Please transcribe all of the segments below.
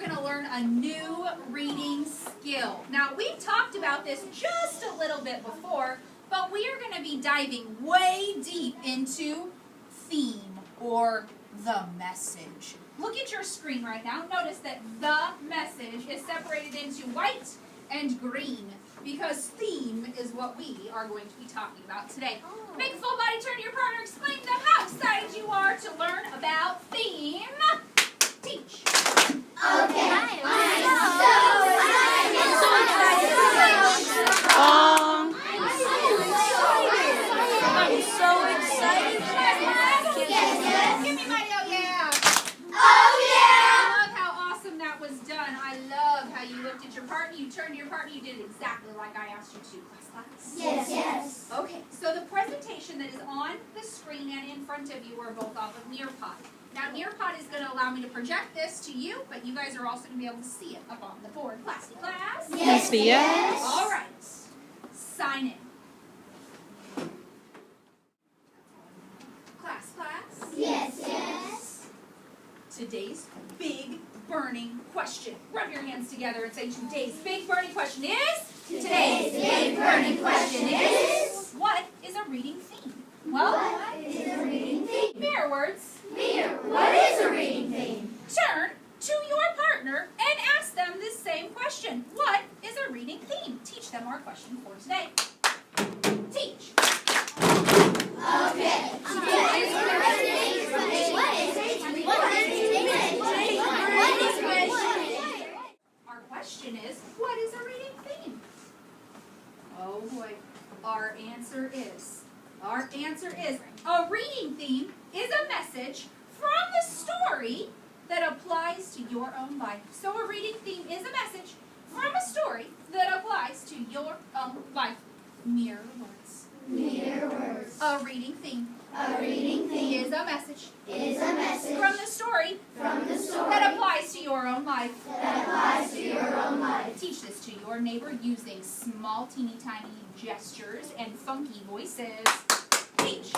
going to learn a new reading skill. Now, we've talked about this just a little bit before, but we are going to be diving way deep into theme or the message. Look at your screen right now. Notice that the message is separated into white and green because theme is what we are going to be talking about today. Make a full body turn to your partner. Explain to them how excited you are to learn about theme. Teach. Okay. I'm so excited. Give me my oh yeah. Oh yeah. I love how awesome that was done. I love how you looked at your partner, you turned to your partner, you did it exactly like I asked you to. Class. Yes. Okay, so the presentation that is on the screen and in front of you are both off of Nearpod. Now, Nearpod is going to allow me to project this to you, but you guys are also going to be able to see it up on the board. Classy class? Yes. All right. Sign in. Class? Yes. Today's big burning question. Rub your hands together and say today's big burning question is? Today's big burning question is? What is a reading theme? What is a reading theme? Mirror words. What is a reading theme? Turn to your partner and ask them the same question. What is a reading theme? Teach them our question for today. Teach. Okay. Our question is, what is a reading theme? Oh boy. Our answer is, a reading theme is a message from the story that applies to your own life. So a reading theme is a message from a story that applies to your own life. Mirror words. A reading theme is a message from the story that applies to your own life. Teach this to your neighbor using small, teeny, tiny gestures and funky voices. Teach.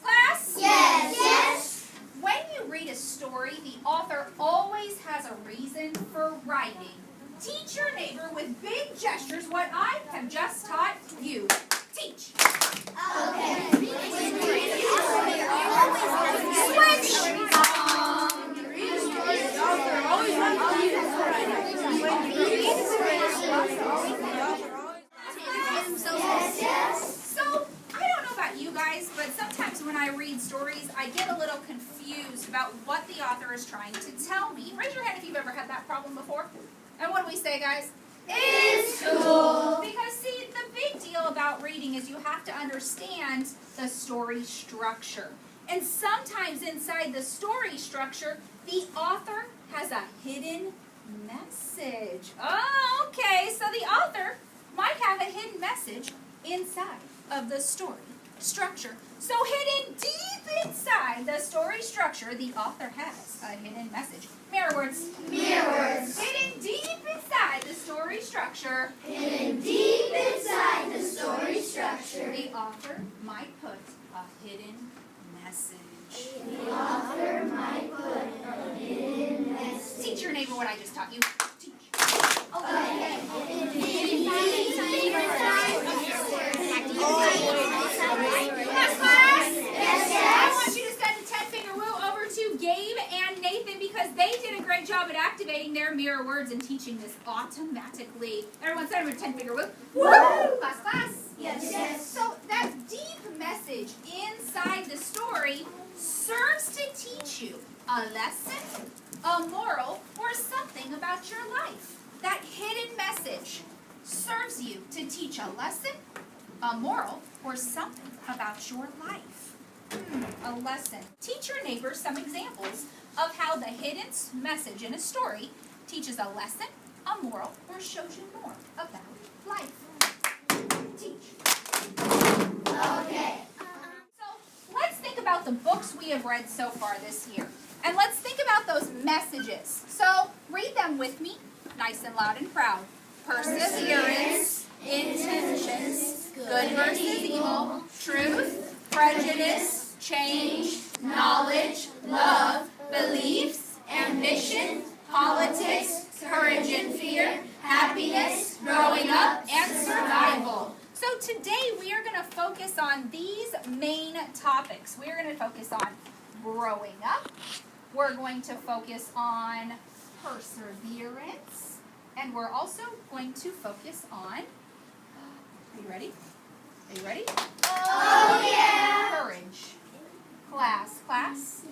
Class? Yes. When you read a story, the author always has a reason for writing. Teach your neighbor with big gestures what I have just taught you. Teach. So, I don't know about you guys, but sometimes when I read stories, I get a little confused about what the author is trying to tell me. Raise your hand if you've ever had that problem before. And what do we say, guys? It's cool. Because, see, the big deal about reading is you have to understand the story structure. And sometimes inside the story structure, the author has a hidden message. Oh, okay, so the author might have a hidden message inside of the story structure. So hidden deep inside the story structure, the author has a hidden message. Mirror words. Hidden deep inside the story structure. The author might put a hidden message. Teach your neighbor what I just taught you. Teach. Class? I want you to send a 10-finger woo over to Gabe and Nathan because they did a great job at activating their mirror words and teaching this automatically. Everyone send them a 10-finger woo. Woo! Class? Yes. So that deep message inside the story serves to teach you a lesson, a moral, or something about your life. That hidden message serves you to teach a lesson, a moral, or something about your life. A lesson. Teach your neighbor some examples of how the hidden message in a story teaches a lesson, a moral, or shows you more about life. Teach. Okay. So let's think about the books we have read so far this year. And let's think about those messages. So read them with me, nice and loud and proud. Perseverance, intentions, good versus evil, truth, prejudice, change, knowledge, love, beliefs, ambition, politics, courage and fear, happiness, growing up, and survival. So today we are going to focus on these main topics. We are going to focus on growing up. We're going to focus on perseverance. And we're also going to focus on, are you ready? Are you ready? Oh, yeah! Courage. Class?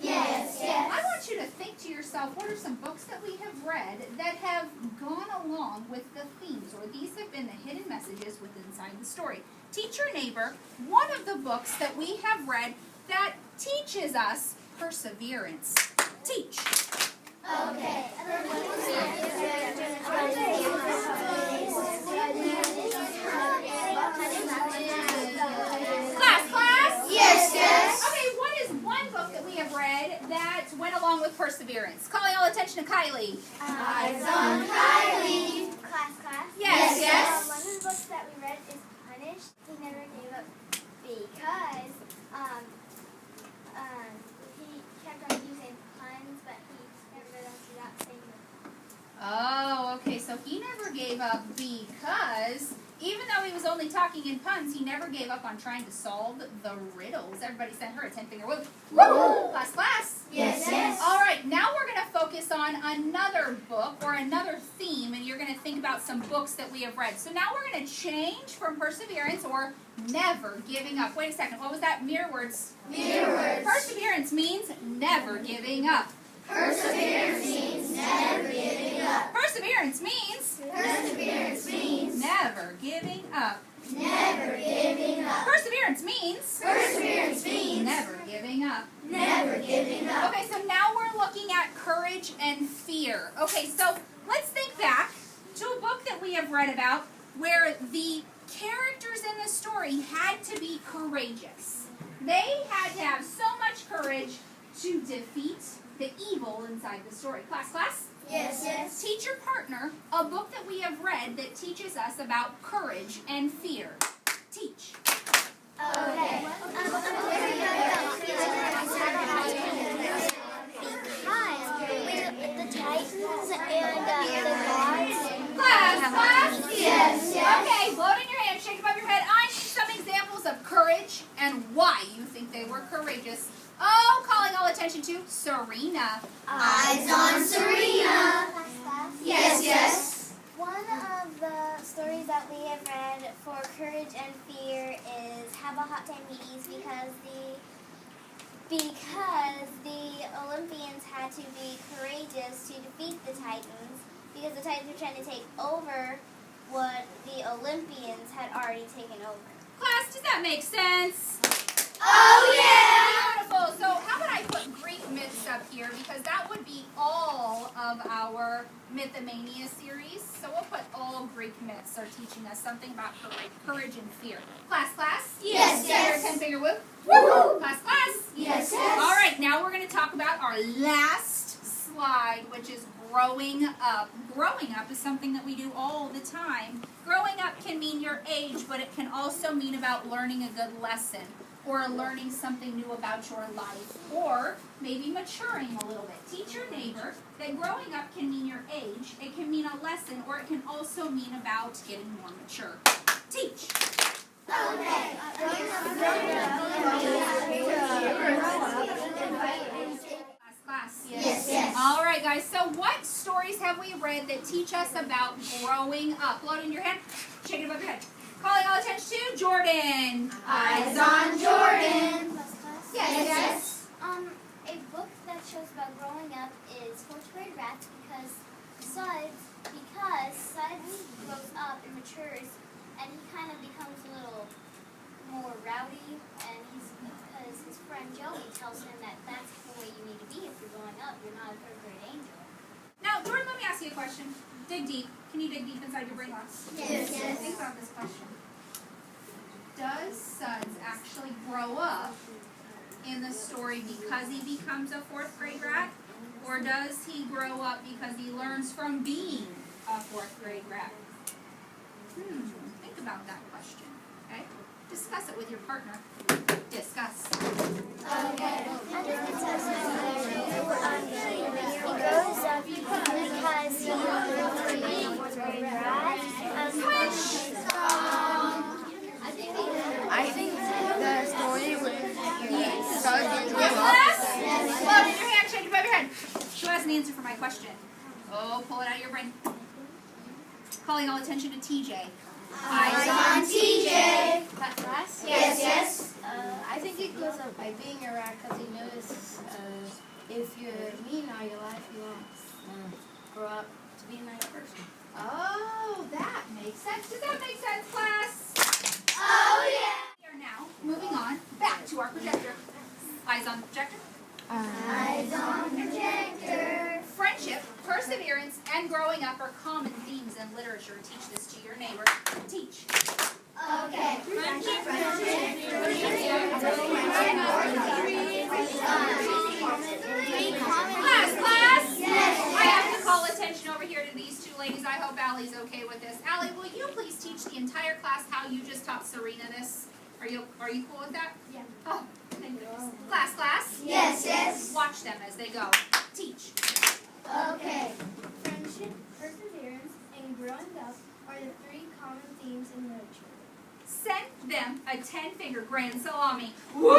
Yes, yes. I want you to think to yourself, what are some books that we have read that have gone along with the themes, or these have been the hidden messages within inside the story. Teach your neighbor one of the books that we have read that teaches us perseverance. Teach. Okay. Class? Yes. Okay, what is one book that we have read that went along with perseverance? Calling all attention to Kylie. Eyes on Kylie. Class. Yes. One of the books that we read is Punished. He never gave up because he kept on using puns, but he never got to that saying them. Oh, okay, so he never gave up because, even though he was only talking in puns, he never gave up on trying to solve the riddles. Everybody sent her a 10-finger whoop. Woo! Class. Yes. All right, now we're going to focus on another book or another theme, and you're going to think about some books that we have read. So now we're going to change from perseverance or never giving up. Wait a second, what was that? Mirror words. Mirror words. Perseverance means never giving up. Perseverance means never giving up. Perseverance means never giving up. Never giving up. Perseverance means never giving up. Never giving up. Okay, so now we're looking at courage and fear. Okay, so let's think back to a book that we have read about where the characters in the story had to be courageous. They had to have so much courage to defeat the evil inside the story. Class? Yes. Teach your partner a book that we have read that teaches us about courage and fear. Teach. Okay. The Titans and the gods. Class? Yes. Okay, blow it in your hand, shake above your head. I need some examples of courage and why you think they were courageous. Oh, calling all attention to Serena. Eyes on Serena. Class. Yes. One of the stories that we have read for courage and fear is Have a Hot Time Meaties because the Olympians had to be courageous to defeat the Titans because the Titans were trying to take over what the Olympians had already taken over. Class, does that make sense? Oh, yeah. Beautiful. So how about I put Greek myths up here because that would be all of our Mythomania series. So we'll put all Greek myths are teaching us something about courage and fear. Class? Yes. 10-finger whoop. Woo. Class? Yes. All right, now we're going to talk about our last slide, which is growing up. Growing up is something that we do all the time. Growing up can mean your age, but it can also mean about learning a good lesson or learning something new about your life or maybe maturing a little bit. Teach your neighbor that growing up can mean your age, it can mean a lesson, or it can also mean about getting more mature. Teach. Okay. Class. Yes. All right, guys. So what stories have we read that teach us about growing up? Blow it in your hand. Shake it above your head. Calling all attention to Jordan. Eyes on Jordan. Yes. A book that shows about growing up is 4th Grade Rats because Suds grows up and matures and he kind of becomes a little more rowdy and because his friend Joey tells him that that's the way you need to be if you're growing up. You're not a 3rd grade angel. Now, Jordan, let me ask you a question. Dig deep. Can you dig deep inside your brain box? Yes. Think about this question. Does Suds actually grow up in the story because he becomes a 4th grade rat? Or does he grow up because he learns from being a 4th grade rat? Think about that question, okay? Discuss it with your partner. Discuss. Okay. He grows up because he wants to be rat. I think the story would start with Yes, Float in your hand, shake it above your head. Who has an answer for my question? Oh, pull it out of your brain. Calling all attention to TJ. Eyes on TJ. Class? Yes. I think it goes up by being a rat because he knows if you're mean all your life, you won't grow up to be a nice person. Oh, that makes sense. Does that make sense, class? Oh yeah. We are now moving on back to our projector. Eyes on the projector. Eyes on projector. Friendship, perseverance, and growing up are common themes in literature. Teach this to your neighbor. Teach. Okay. Class. Yes. I have to call attention over here to these two ladies. I hope Allie's okay with this. Allie, will you please teach the entire class how you just taught Serena this? Are you cool with that? Yeah. Oh, thank goodness. Class. Yes. Watch them as they go. Teach. Okay. Friendship, perseverance, and growing up are the three common themes in literature. Send them a 10-finger grand salami. Woo!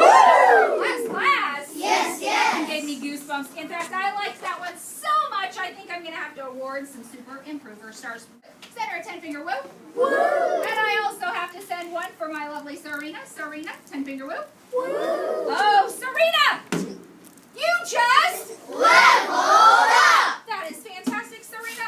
Class. Yes. It gave me goosebumps. In fact, I liked that one so much, I think I'm going to have to award some super improver stars. Send her a 10-finger woo. Woo! And I also have to send one for my lovely Serena. Serena, 10-finger woo. Woo! Oh, Serena! You just Leveled up. That is fantastic, Serena.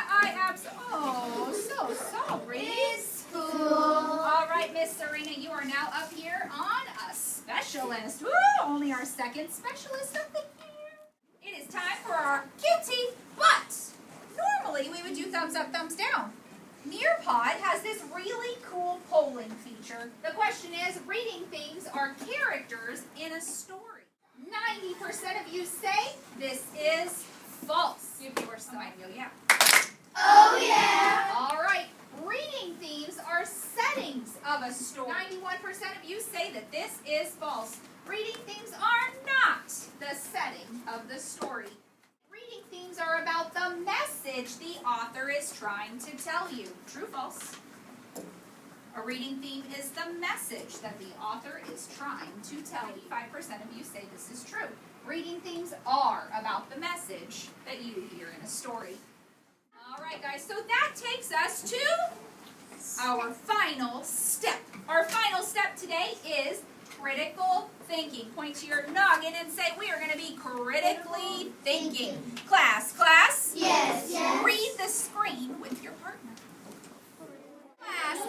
So sorry. It's cool. All right, Miss Serena, you are now up here on a specialist. Woo! Only our second specialist of the year. It is time for our cutie, but normally we would do thumbs up, thumbs down. Nearpod has this really cool polling feature. The question is, reading things are characters in a story. 90% of you say this is false. You were so yeah. Oh yeah. All right. Reading themes are settings of a story. 91% of you say that this is false. Reading themes are not the setting of the story. Reading themes are about the message the author is trying to tell you. True, false? A reading theme is the message that the author is trying to tell you. 5% of you say this is true. Reading themes are about the message that you hear in a story. All right, guys, so that takes us to our final step. Our final step today is critical thinking. Point to your noggin and say, we are going to be critically thinking. Class. Yes. Read the screen with your partner.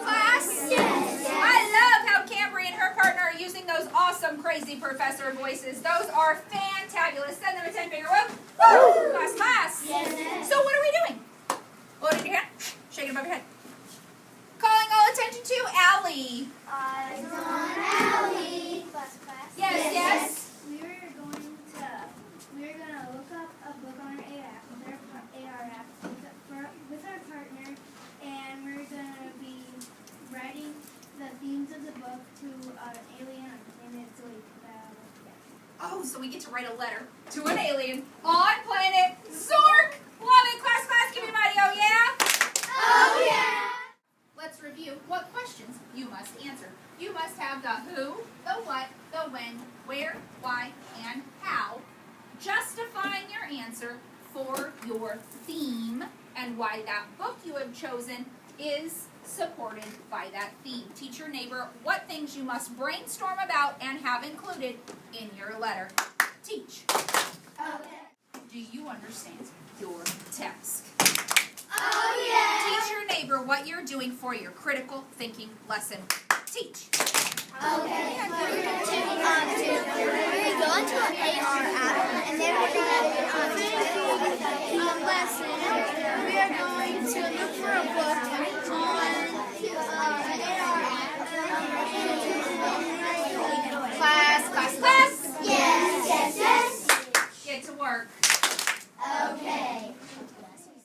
Class. Yes. I love how Cambry and her partner are using those awesome, crazy professor voices. Those are fantabulous. Send them a 10-finger whoop. Woo! Class. Yes. So what are we doing? Hold it in your hand. Shake it above your head. Calling all attention to Allie. Eyes on Allie. Class. Yes. We were gonna look up a book on our AR app with our partner, and we're gonna be writing the themes of the book to an alien on planet Zoe. Oh, so we get to write a letter to an alien on planet Zork. Love it, class. Give me money, oh yeah? Oh yeah. Let's review what questions you must answer. You must have the who, the what, the when, where, why, and how, justifying your answer for your theme and why that book you have chosen is supported by that theme. Teach your neighbor what things you must brainstorm about and have included in your letter. Teach. Okay. Do you understand your task? Oh yeah. Teach your neighbor what you're doing for your critical thinking lesson. Teach. Okay. We're going to an AR app, and then we're going to lesson. We are going to